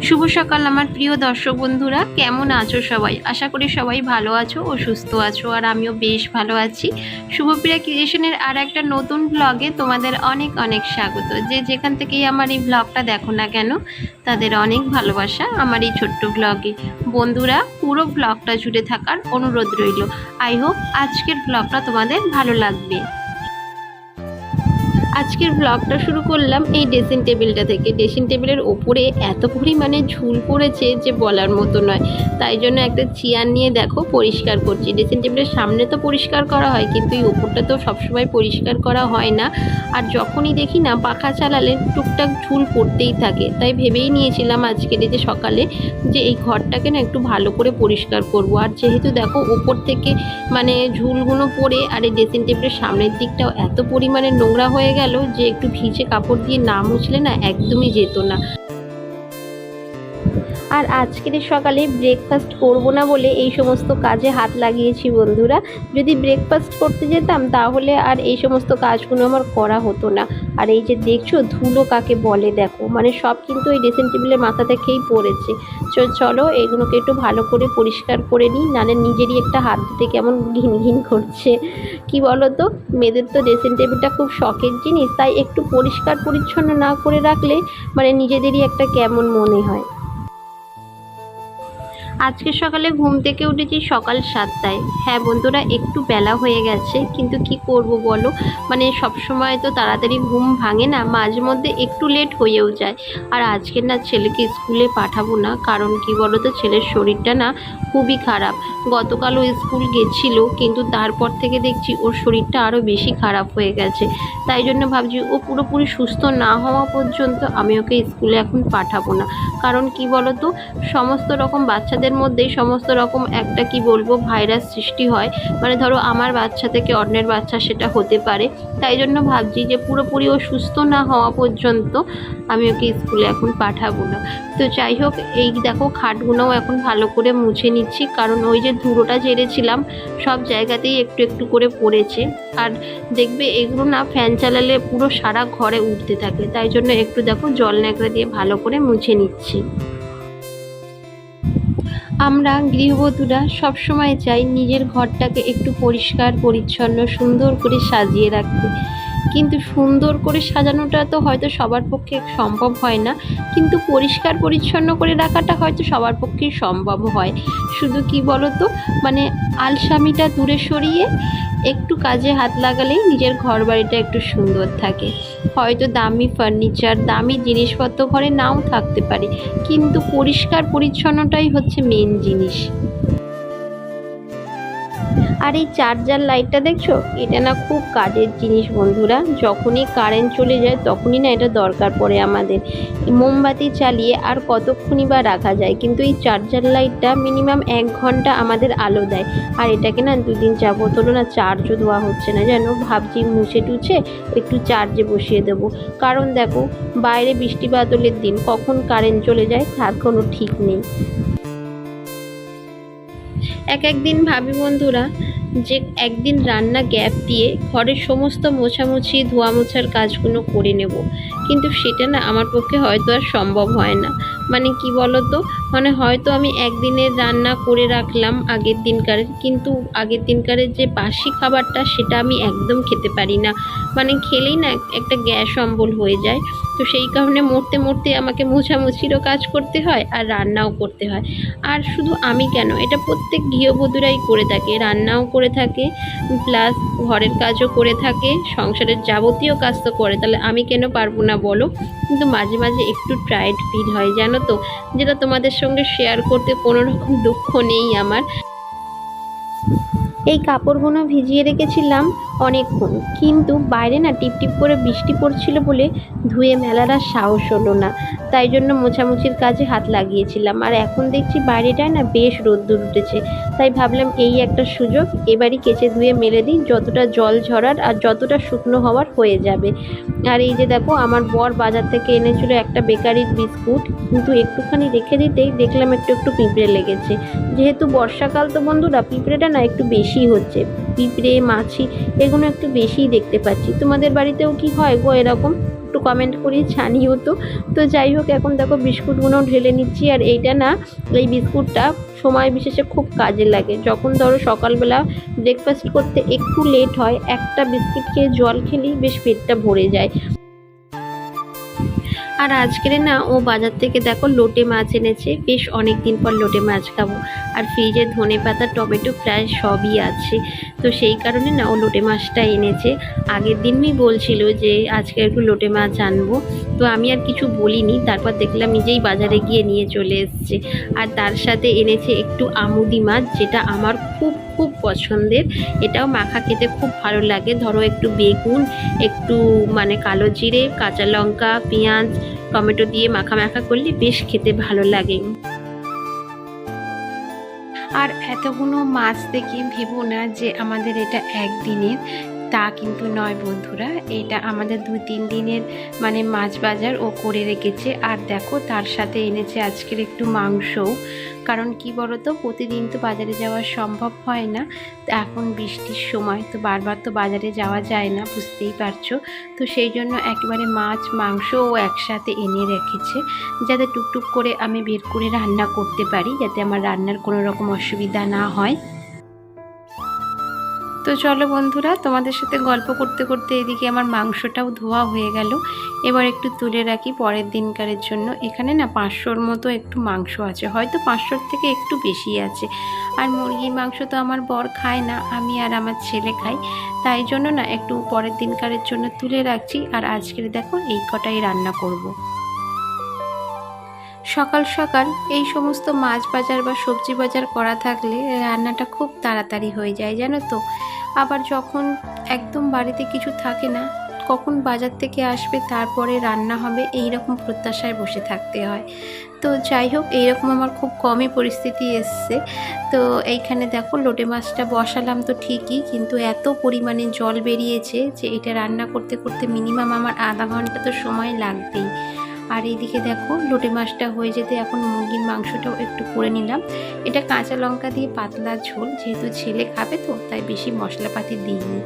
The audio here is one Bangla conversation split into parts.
শুভ সকাল আমার প্রিয় দর্শক বন্ধুরা, কেমন আছো সবাই? আশা করি সবাই ভালো আছো ও সুস্থ আছো, আর আমিও বেশ ভালো আছি। শুভপ্রিয়া ক্রিয়েশনের আর একটা নতুন ব্লগে তোমাদের অনেক অনেক স্বাগত। যে যেখান থেকেই আমার এই ব্লগটা দেখো না কেন, তাদের অনেক ভালোবাসা আমার এই ছোট্ট ব্লগে। বন্ধুরা, পুরো ব্লগটা জুড়ে থাকার অনুরোধ রইল। আই হোপ আজকের ব্লগটা তোমাদের ভালো লাগবে। আজকের ব্লগটা শুরু করলাম এই ড্রেসিং টেবিলটা থেকে। ড্রেসিং টেবিলের ওপরে এত পরিমাণে ঝুল পড়েছে যে বলার মতো নয়। তাই জন্য একটা চেয়ার নিয়ে দেখো পরিষ্কার করছি। ড্রেসিং টেবিলের সামনে তো পরিষ্কার করা হয়, কিন্তু এই ওপরটা তো সবসময় পরিষ্কার করা হয় না। আর যখনই দেখি না পাখা চালালে টুকটাক ঝুল পড়তেই থাকে, তাই ভেবেই নিয়েছিলাম আজকের এই যে সকালে যে এই ঘরটাকে না একটু ভালো করে পরিষ্কার করব। আর যেহেতু দেখো ওপর থেকে মানে ঝুলগুলো পড়ে আর এই ড্রেসিং টেবিলের সামনের দিকটাও এত পরিমাণে নোংরা হয়ে গেল যে একটু ভিজে কাপড় দিয়ে না মুছলে না একদমই যেত না। আর আজকের সকালে ব্রেকফাস্ট করব না বলে এই সমস্ত কাজে হাত লাগিয়েছি বন্ধুরা। যদি ব্রেকফাস্ট করতে যেতাম তাহলে আর এই সমস্ত কাজগুলো আমার করা হতো না। আর এই যে দেখছো ধুলো কাকে বলে দেখো, মানে সব কিন্তু এই ড্রেসিং টেবিলের মাথা থেকেই পড়েছে। চলো এগুলোকে একটু ভালো করে পরিষ্কার করে নিই, নাহলে নিজেরই একটা হাত দিতে কেমন ঘিন ঘিন করছে। কি বলো তো, মেয়েদের তো ড্রেসিং টেবিলটা খুব শখের জিনিস, তাই একটু পরিষ্কার পরিচ্ছন্ন না করে রাখলে মানে নিজেদেরই একটা কেমন মনে হয়। আজকে সকালে ঘুম থেকে উঠেছি সকাল 7টায়। হ্যাঁ বন্ধুরা, একটু বেলা হয়ে গেছে, কিন্তু কি করব বলো, মানে সব সময় তো তাড়াতাড়ি ঘুম ভাঙে না, মাঝে মধ্যে একটু লেট হয়েও যায়। আর আজকে না ছেলেকে স্কুলে পাঠাবো না, কারণ কি বলো তো, ছেলের শরীরটা না খুবই খারাপ। গতকালও স্কুল গেছিল, কিন্তু তারপর থেকে দেখছি ওর শরীরটা আরও বেশি খারাপ হয়ে গেছে। তাই জন্য ভাবছি ও পুরোপুরি সুস্থ না হওয়া পর্যন্ত আমি ওকে স্কুলে এখন পাঠাবো না। কারণ কি বলো তো, সমস্ত রকম বাচ্চাদের মধ্যেই সমস্ত রকম একটা কি বলবো ভাইরাস সৃষ্টি হয়। মানে ধরো আমার বাচ্চা থেকে অন্যের বাচ্চা সেটা হতে পারে। তাই জন্য ভাবছি যে পুরোপুরি ও সুস্থ না হওয়া পর্যন্ত আমি ওকে স্কুলে এখন পাঠাবো না। তো যাই হোক, এই দেখো খাটগুলোও এখন ভালো করে মুছে নিচ্ছি, কারণ ওই যে ধুলোটা ঝেড়েছিলাম সব জায়গাতেই একটু একটু করে পড়েছে। আর দেখবে এগুলো না ফ্যান চালালে পুরো সারা ঘরে উঠতে থাকে, তাই জন্য একটু দেখো জল ন্যাকড়া দিয়ে ভালো করে মুছে নিচ্ছি। আমরা গৃহবধূরা সবসময় চাই নিজের ঘরটাকে একটু পরিষ্কার পরিচ্ছন্ন সুন্দর করে সাজিয়ে রাখতে, কিন্তু সুন্দর করে সাজানোটা তো হয়তো সবার পক্ষে সম্ভব হয় না, কিন্তু পরিষ্কার পরিচ্ছন্ন করে রাখাটা হয়তো সবার পক্ষেই সম্ভব হয়। শুধু কি বলো তো, মানে আলসামিটা দূরে সরিয়ে একটু কাজে হাত লাগালেই নিজের ঘর বাড়িটা একটু সুন্দর থাকে। হয়তো দামি ফার্নিচার দামি জিনিসপত্র ঘরে নাও থাকতে পারে, কিন্তু পরিষ্কার পরিচ্ছন্নটাই হচ্ছে মেন জিনিস। আর এই চার্জার লাইটটা দেখছো, এটা না খুব কাজের জিনিস বন্ধুরা। যখনই কারেন্ট চলে যায় তখনই না এটা দরকার পড়ে আমাদের। মোমবাতি চালিয়ে আর কতক্ষণই বা রাখা যায়, কিন্তু এই চার্জার লাইটটা মিনিমাম 1 ঘন্টা আমাদের আলো দেয়। আর এটাকে না 2 দিন যাবত হলো না চার্জও দেওয়া হচ্ছে না, যেন ভাবছি মুছে টুছে একটু চার্জে বসিয়ে দেবো। কারণ দেখো বাইরে বৃষ্টি বাদলের দিন কখন কারেন্ট চলে যায় তার কোনো ঠিক নেই। একদিন ভাবি বন্ধুরা যে একদিন রান্না গ্যাপ দিয়ে ঘরের সমস্ত মোছামুছি ধোয়া মোছার কাজগুলো করে নেব, কিন্তু সেটা না আমার পক্ষে হয়তো আর সম্ভব হয় না। মানে কি বলো তো, মানে হয়তো আমি একদিনের রান্না করে রাখলাম আগের দিনকারের, কিন্তু আগের দিনকারের যে বাসি খাবারটা সেটা আমি একদম খেতে পারি না। মানে খেলেই না একটা গ্যাস অম্বল হয়ে যায়। তো সেই কারণে মরতে মরতে আমাকে মোছামুছিরও কাজ করতে হয় আর রান্নাও করতে হয়। আর শুধু আমি কেন, এটা প্রত্যেক গৃহবধূরাই করে থাকে, রান্নাও করে থাকে প্লাস ঘরের কাজও করে থাকে, সংসারের যাবতীয় কাজ তো করে, তাহলে আমি কেন পারবো না বলো। কিন্তু মাঝে মাঝে একটু টায়ার্ড ফিল হয় জানো তো, যেটা তোমাদের সঙ্গে শেয়ার করতে কোনো রকম দুঃখ নেই আমার। এই কাপড়গুলো ভিজিয়ে রেখেছিলাম অনেকক্ষণ, কিন্তু বাইরে না টিপটিপ করে বৃষ্টি পড়ছিল বলে ধুয়ে মেলার আর সাহস হলো না। তাই জন্য মোছামুছির কাজে হাত লাগিয়েছিলাম। আর এখন দেখছি বাইরেটায় না বেশ রোদ্দুর উঠেছে, তাই ভাবলাম এই একটা সুযোগ, এবারই কেচে ধুয়ে মেলে দিই, যতটা জল ঝরার আর যতটা শুকনো হওয়ার হয়ে যাবে। আর এই যে দেখো আমার বর বাজার থেকে এনেছিল একটা বেকারির বিস্কুট, কিন্তু একটুখানি রেখে দিতেই দেখলাম একটু একটু পিঁপড়ে লেগেছে। যেহেতু বর্ষাকাল তো বন্ধুরা, পিঁপড়েটা না একটু বেশি হচ্ছে, পিঁপড়ে মাছি এগুলো একটু বেশিই দেখতে পাচ্ছি। তোমাদের বাড়িতেও কি হয় গো এরকম? একটু কমেন্ট করে জানিও। তো যাই হোক, এখন দেখো বিস্কুটগুলো ঢেলে নিচ্ছি। আর এইটা না, এই বিস্কুটটা সময় বিশেষে খুব কাজে লাগে। যখন ধরো সকালবেলা ব্রেকফাস্ট করতে একটু লেট হয়, একটা বিস্কিট খেয়ে জল খেলেই বেশ পেটটা ভরে যায়। আর আজকের না ও বাজার থেকে দেখো লোটে মাছ এনেছে, বেশ অনেক দিন পর লোটে মাছ খাবো। আর ফ্রিজে ধনেপাতা, টমেটো প্রায় সবই আছে, তো সেই কারণে না ও লোটে মাছটা এনেছে। আগের দিনই বলছিল যে আজকে একটু লোটে মাছ আনবো, তো আমি আর কিছু বলিনি। তারপর দেখলাম নিজেই বাজারে গিয়ে নিয়ে চলে এসছে। আর তার সাথে এনেছে একটু আমুদি মাছ, যেটা আমার খুব খুব পছন্দের। এটাও মাখা খেতে খুব ভালো লাগে। ধরো একটু বেগুন, একটু মানে কালো জিরে, কাঁচা লঙ্কা, পেঁয়াজ, টমেটো দিয়ে মাখা মাখা করলে বেশ খেতে ভালো লাগে। আর এতগুলো মাছ দেখে ভেবো না যে আমাদের এটা একদিনের, তা কিন্তু নয় বন্ধুরা। এটা আমাদের 2-3 দিনের মানে মাছ বাজার ও করে রেখেছে। আর দেখো তার সাথে এনেছে আজকের একটু মাংসও। কারণ কি বলো তো, প্রতিদিন তো বাজারে যাওয়া সম্ভব হয় না। এখন বৃষ্টির সময় তো বারবার তো বাজারে যাওয়া যায় না, বুঝতেই পারছো। তো সেই জন্য একেবারে মাছ মাংসও একসাথে এনে রেখেছে, যাতে টুকটুক করে আমি বের করে রান্না করতে পারি, যাতে আমার রান্নার কোনো রকম অসুবিধা না হয়। তো চলো বন্ধুরা, তোমাদের সাথে গল্প করতে করতে এদিকে আমার মাংসটাও ধোয়া হয়ে গেল। এবার একটু তুলে রাখি পরের দিনকারের জন্য। এখানে না 500-র মতো একটু মাংস আছে, হয়তো 500-র থেকে একটু বেশি আছে। আর মুরগির মাংস তো আমার বর খায় না, আমি আর আমার ছেলে খাই। তাই জন্য না একটু পরের দিনকারের জন্য তুলে রাখছি। আর আজকের দেখো এই কটাই রান্না করব। সকাল সকাল এই সমস্ত মাছ বাজার বা সবজি বাজার করা থাকলে রান্নাটা খুব তাড়াতাড়ি হয়ে যায়, জানো তো। আবার যখন একদম বাড়িতে কিছু থাকে না, কখন বাজার থেকে আসবে তারপরে রান্না হবে, এই রকম প্রত্যাশায় বসে থাকতে হয়। তো যাই হোক, এইরকম আমার খুব কমই পরিস্থিতি এসছে। তো এইখানে দেখো লোটে মাছটা বসালাম তো ঠিকই, কিন্তু এত পরিমাণে জল বেরিয়েছে যে এটা রান্না করতে করতে মিনিমাম আমার আধা ঘন্টা তো সময় লাগবেই। আর এইদিকে দেখো লোটে মাছটা হয়ে যেতে এখন মুরগির মাংসটাও একটু করে নিলাম। এটা কাঁচা লঙ্কা দিয়ে পাতলা ঝোল, যেহেতু ছেলে খাবে তো তাই বেশি মশলাপাতি দিইনি।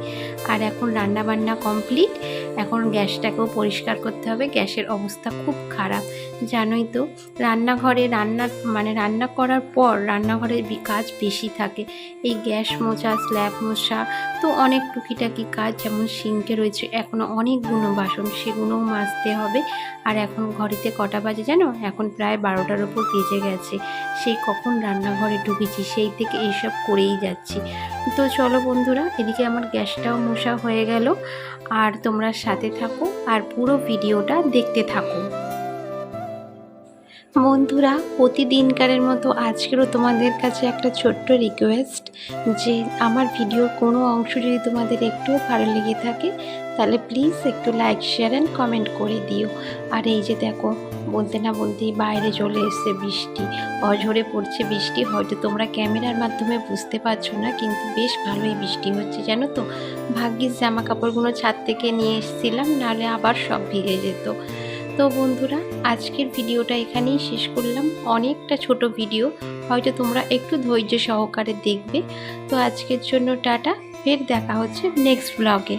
আর এখন রান্না বান্না কমপ্লিট। এখন গ্যাসটাকেও পরিষ্কার করতে হবে, গ্যাসের অবস্থা খুব খারাপ জানোই তো। রান্নাঘরে রান্না করার পর রান্নাঘরের কাজ বেশি থাকে, এই গ্যাস মোছা, স্ল্যাব মোছা, তো অনেক টুকিটাকি কাজ। যেমন সিঙ্কে রয়েছে এখনও অনেকগুলো বাসন, সেগুলোও মাজতে হবে। আর এখন ঘড়িতে কটা বাজে জানো? এখন প্রায় 12টার উপর বেজে গেছে। সেই কখন রান্নাঘরে ঢুকেছি সেই থেকে এইসব করেই যাচ্ছি। তো চলো বন্ধুরা, এদিকে আমার গ্যাসটাও মোছা হয়ে গেল। আর তোমরা সাথে থাকো আর পুরো ভিডিওটা দেখতে থাকো। বন্ধুরা, প্রতিদিনকারের মতো আজকেরও তোমাদের কাছে একটা ছোট্ট রিকোয়েস্ট, যে আমার ভিডিওর কোনো অংশ যদি তোমাদের একটুও ভালো লেগে থাকে তাহলে প্লিজ একটু লাইক, শেয়ার অ্যান্ড কমেন্ট করে দিও। আর এই যে দেখো, বলতে না বলতেই বাইরে চলে এসছে বৃষ্টি, অঝরে পড়ছে বৃষ্টি। হয়তো তোমরা ক্যামেরার মাধ্যমে বুঝতে পারছো না, কিন্তু বেশ ভালোই বৃষ্টি হচ্ছে জানো তো। ভাগ্যিস জামা কাপড়গুলো ছাদ থেকে নিয়ে এসেছিলাম, নাহলে আবার সব ভিজে যেত। তো বন্ধুরা, আজকের ভিডিওটা এখানেই শেষ করলাম। অনেকটা ছোট ভিডিও, হয়তো তোমরা একটু ধৈর্য সহকারে দেখবে। তো আজকের জন্য টাটা, ফের দেখা হচ্ছে নেক্সট ব্লগে।